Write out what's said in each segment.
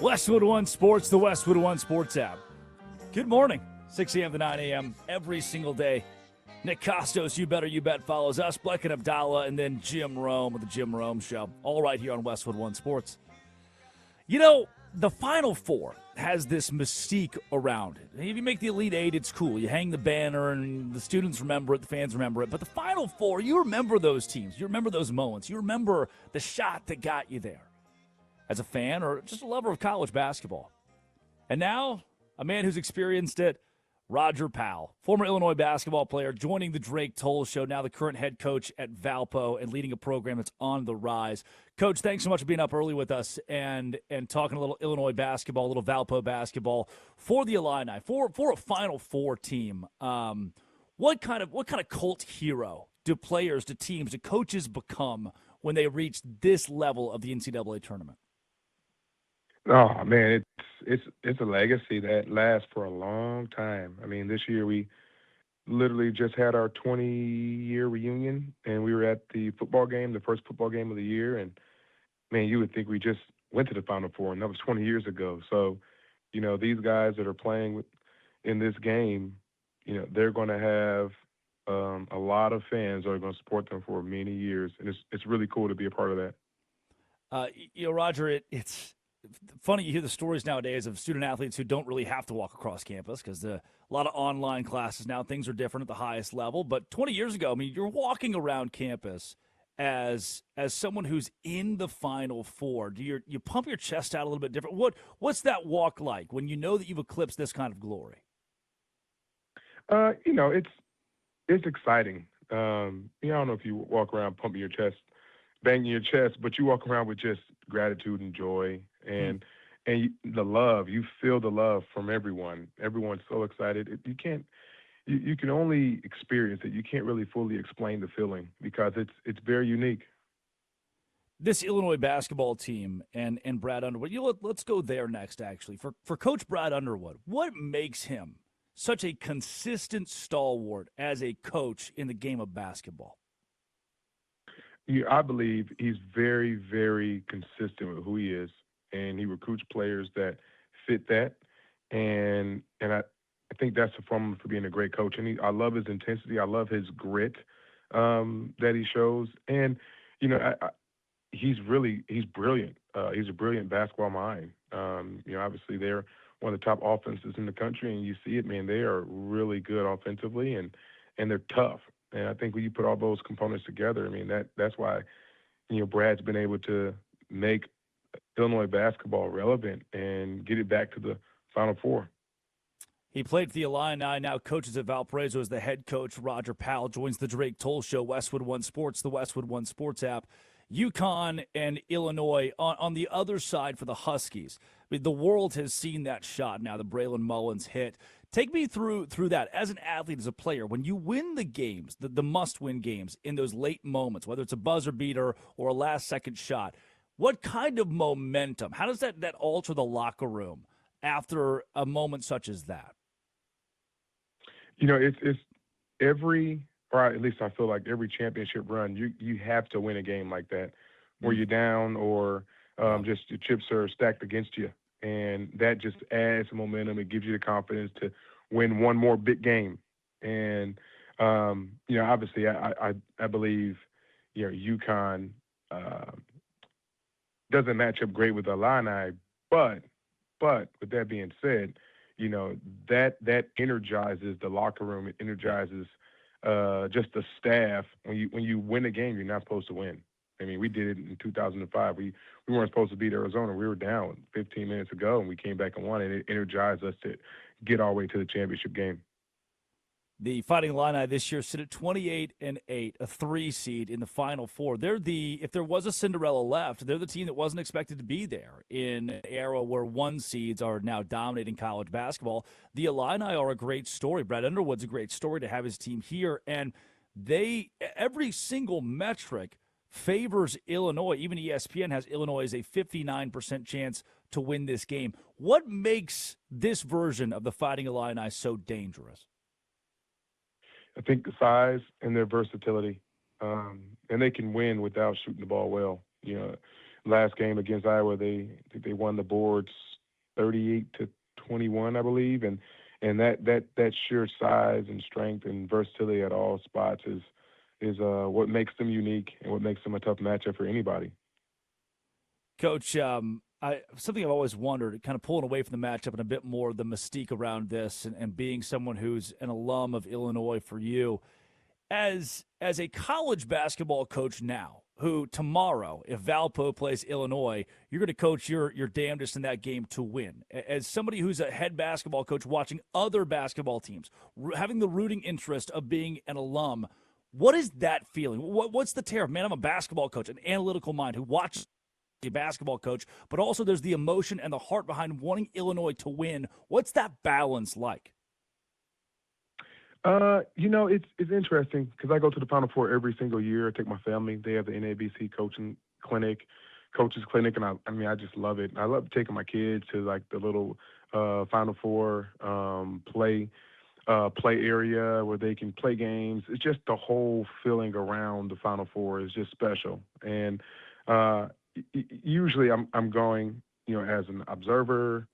Westwood One Sports, the Westwood One Sports app. Good morning, 6 a.m. to 9 a.m. every single day. Nick Costos, You Better You Bet, follows us. Bleck and Abdallah, and then Jim Rome with the Jim Rome Show. All right here on Westwood One Sports. You know, the Final Four has this mystique around it. If you make the Elite Eight, it's cool. You hang the banner, and the students remember it, the fans remember it. But the Final Four, you remember those teams. You remember those moments. You remember the shot that got you there as a fan or just a lover of college basketball. And now, a man who's experienced it, Roger Powell, former Illinois basketball player, joining the Drake Toll Show, now the current head coach at Valpo and leading a program that's on the rise. Coach, thanks so much for being up early with us and talking a little Illinois basketball, a little Valpo basketball for the Illini, for a Final Four team. What kind of cult hero do players, do teams, do coaches become when they reach this level of the NCAA tournament? Oh man, it's a legacy that lasts for a long time. I mean, this year we literally just had our 20-year reunion, and we were at the football game, the first football game of the year, and man, you would think we just went to the Final Four, and that was 20 years ago. So, these guys that are playing in this game, they're going to have a lot of fans that are going to support them for many years, and it's really cool to be a part of that. Roger, it's funny you hear the stories nowadays of student athletes who don't really have to walk across campus because a lot of online classes now, things are different at the highest level. But 20 years ago, I mean, you're walking around campus as someone who's in the Final Four. Do you pump your chest out a little bit different? What's that walk like when you know that you've eclipsed this kind of glory? It's exciting. I don't know if you walk around pumping your chest, banging your chest, but you walk around with just gratitude and joy and the love. You feel the love from everyone. Everyone's so excited. You can only experience it. You can't really fully explain the feeling because it's very unique. This Illinois basketball team and Brad Underwood, let's go there next, actually. For Coach Brad Underwood, what makes him such a consistent stalwart as a coach in the game of basketball? I believe he's very, very consistent with who he is, and he recruits players that fit that. And I think that's the formula for being a great coach. And I love his intensity. I love his grit that he shows. And he's brilliant. He's a brilliant basketball mind. Obviously they're one of the top offenses in the country, and you see it, man. They are really good offensively, and they're tough. And I think when you put all those components together, I mean, that's why, Brad's been able to make Illinois basketball relevant and get it back to the Final Four. He played for the Illini, now coaches at Valparaiso as the head coach. Roger Powell joins the Drake Toll Show, Westwood One Sports, the Westwood One Sports app. UConn and Illinois on the other side for the Huskies. I mean, the world has seen that shot now, the Braylon Mullins hit. Take me through that as an athlete, as a player. When you win the games, the must-win games in those late moments, whether it's a buzzer beater or a last-second shot, what kind of momentum, how does that alter the locker room after a moment such as that? It's every, or at least I feel like every championship run, you have to win a game like that where you're down or just your chips are stacked against you. And that just adds momentum. It gives you the confidence to win one more big game. And, obviously I believe, UConn doesn't match up great with Illini, but with that being said, that energizes the locker room. It energizes just the staff. When you win a game, you're not supposed to win. I mean, we did it in 2005. We weren't supposed to beat Arizona. We were down 15 minutes ago, and we came back and won, and it energized us to get our way to the championship game. The Fighting Illini this year sit at 28-8, a 3 seed in the Final Four. If there was a Cinderella left, they're the team that wasn't expected to be there in an era where 1 seeds are now dominating college basketball. The Illini are a great story. Brad Underwood's a great story to have his team here, and every single metric favors Illinois. Even ESPN has Illinois as a 59% chance to win this game. What makes this version of the Fighting Illini so dangerous? I think the size and their versatility, and they can win without shooting the ball well. last game against Iowa, I think they won the boards 38-21, I believe, and that sheer size and strength and versatility at all spots is what makes them unique and what makes them a tough matchup for anybody. Coach, something I've always wondered, kind of pulling away from the matchup and a bit more the mystique around this, and being someone who's an alum of Illinois for you, as a college basketball coach now, who tomorrow, if Valpo plays Illinois, you're going to coach your damnedest in that game to win. As somebody who's a head basketball coach watching other basketball teams, having the rooting interest of being an alum, what is that feeling? What's the terror? Man, I'm a basketball coach, an analytical mind who watches a basketball coach, but also there's the emotion and the heart behind wanting Illinois to win. What's that balance like? It's interesting because I go to the Final Four every single year. I take my family. They have the NABC coaches clinic, and I just love it. I love taking my kids to like the little Final Four play area where they can play games. It's just the whole feeling around the Final Four is just special. And usually I'm going, as an observer.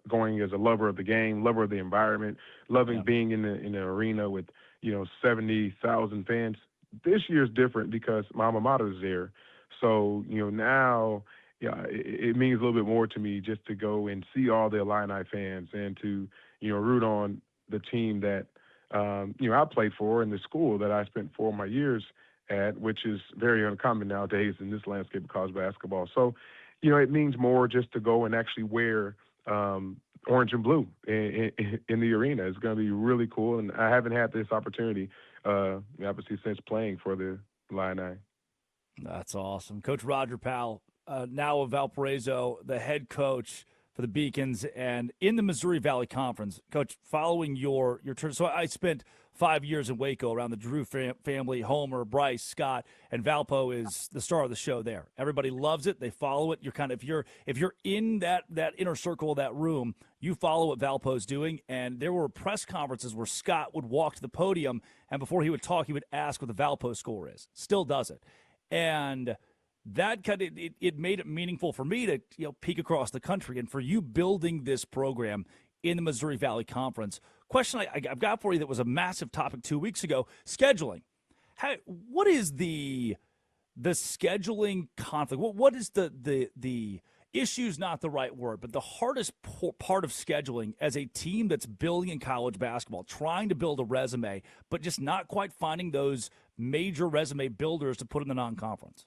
Going as a lover of the game, lover of the environment, loving being in the arena with 70,000 fans. This year's different because my alma mater is there, so now it means a little bit more to me just to go and see all the Illini fans and to root on the team that I played for and the school that I spent 4 of my years at, which is very uncommon nowadays in this landscape of college basketball. So it means more just to go and actually wear orange and blue in the arena. It's going to be really cool, and I haven't had this opportunity, obviously, since playing for the Illini. That's awesome. Coach Roger Powell, now of Valparaiso, the head coach for the Beacons and in the Missouri Valley Conference. Coach, following your turn, so I spent 5 years in Waco around the Drew family, Homer, Bryce, Scott, and Valpo is the star of the show there. Everybody loves it. They follow it. You're kind of, if you're in that inner circle of that room, you follow what Valpo's doing. And there were press conferences where Scott would walk to the podium, and before he would talk, he would ask what the Valpo score is. Still does it. And that kind of it made it meaningful for me to peek across the country, and for you building this program in the Missouri Valley Conference. Question I've got for you that was a massive topic 2 weeks ago: scheduling. What is the scheduling conflict? What is the issue's not the right word, but the hardest part of scheduling as a team that's building in college basketball, trying to build a resume, but just not quite finding those major resume builders to put in the non-conference?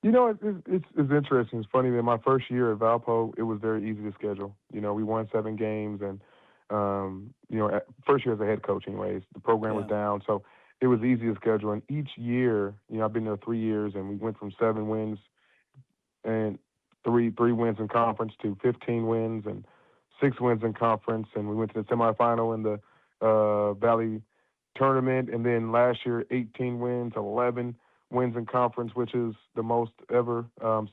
It's interesting. It's funny that my first year at Valpo, it was very easy to schedule. We won 7 games, and first year as a head coach, anyways, the program was down, so it was easy to schedule. And each year, I've been there 3 years, and we went from 7 wins and three wins in conference to 15 wins and 6 wins in conference, and we went to the semifinal in the Valley tournament, and then last year 18 wins, 11 wins in conference, which is the most ever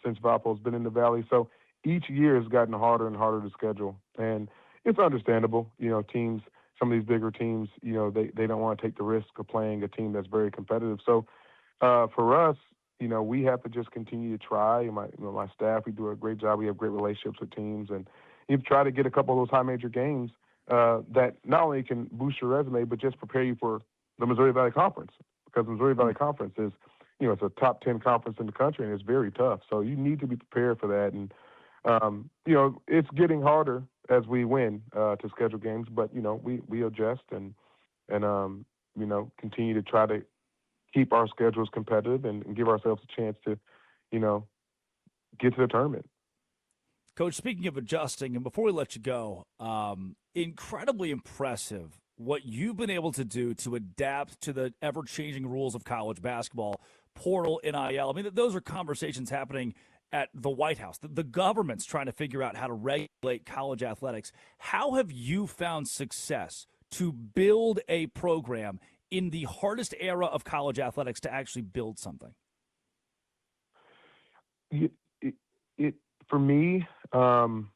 since Valpo's been in the Valley. So each year has gotten harder and harder to schedule, and it's understandable. Teams, some of these bigger teams, they don't want to take the risk of playing a team that's very competitive. So for us, we have to just continue to try. And my staff, we do a great job. We have great relationships with teams, and you try to get a couple of those high major games that not only can boost your resume, but just prepare you for the Missouri Valley Conference, because the Missouri Valley Conference is, it's a top 10 conference in the country, and it's very tough. So you need to be prepared for that. And, it's getting harder as we win to schedule games, but, we adjust and continue to try to keep our schedules competitive and give ourselves a chance to, get to the tournament. Coach, speaking of adjusting, and before we let you go, incredibly impressive what you've been able to do to adapt to the ever-changing rules of college basketball, portal, NIL. I mean, those are conversations happening at the White House. The government's trying to figure out how to regulate college athletics. How have you found success to build a program in the hardest era of college athletics to actually build something? For me, trying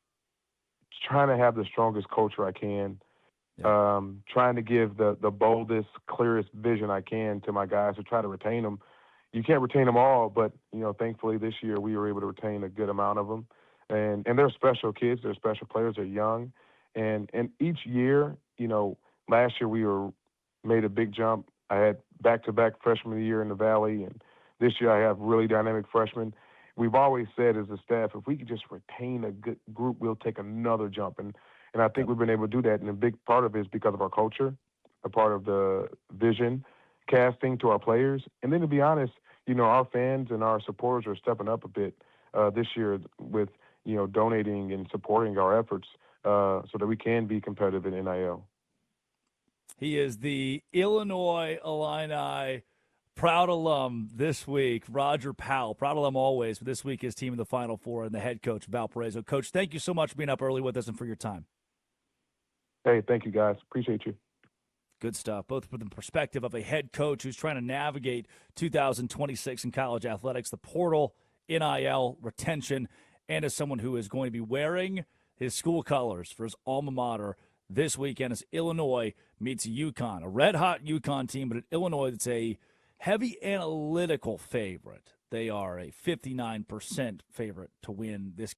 to have the strongest culture I can, trying to give the boldest, clearest vision I can to my guys to try to retain them. you can't retain them all, but thankfully this year we were able to retain a good amount of them, and they're special kids, they're special players, they're young, and each year, last year we were made a big jump. I had back-to-back freshman of the year in the Valley, and this year I have really dynamic freshmen. We've always said as a staff, if we could just retain a good group, we'll take another jump, and I think we've been able to do that, and a big part of it is because of our culture, a part of the vision casting to our players. And then to be honest, our fans and our supporters are stepping up a bit this year with, donating and supporting our efforts so that we can be competitive in NIL. He is the Illinois Illini proud alum this week, Roger Powell. Proud alum always, but this week his team in the Final Four and the head coach, Valparaiso. Coach, thank you so much for being up early with us and for your time. Hey, thank you, guys. Appreciate you. Good stuff, both from the perspective of a head coach who's trying to navigate 2026 in college athletics, the portal, NIL, retention, and as someone who is going to be wearing his school colors for his alma mater this weekend as Illinois meets UConn, a red-hot UConn team, but at Illinois that's a heavy analytical favorite. They are a 59% favorite to win this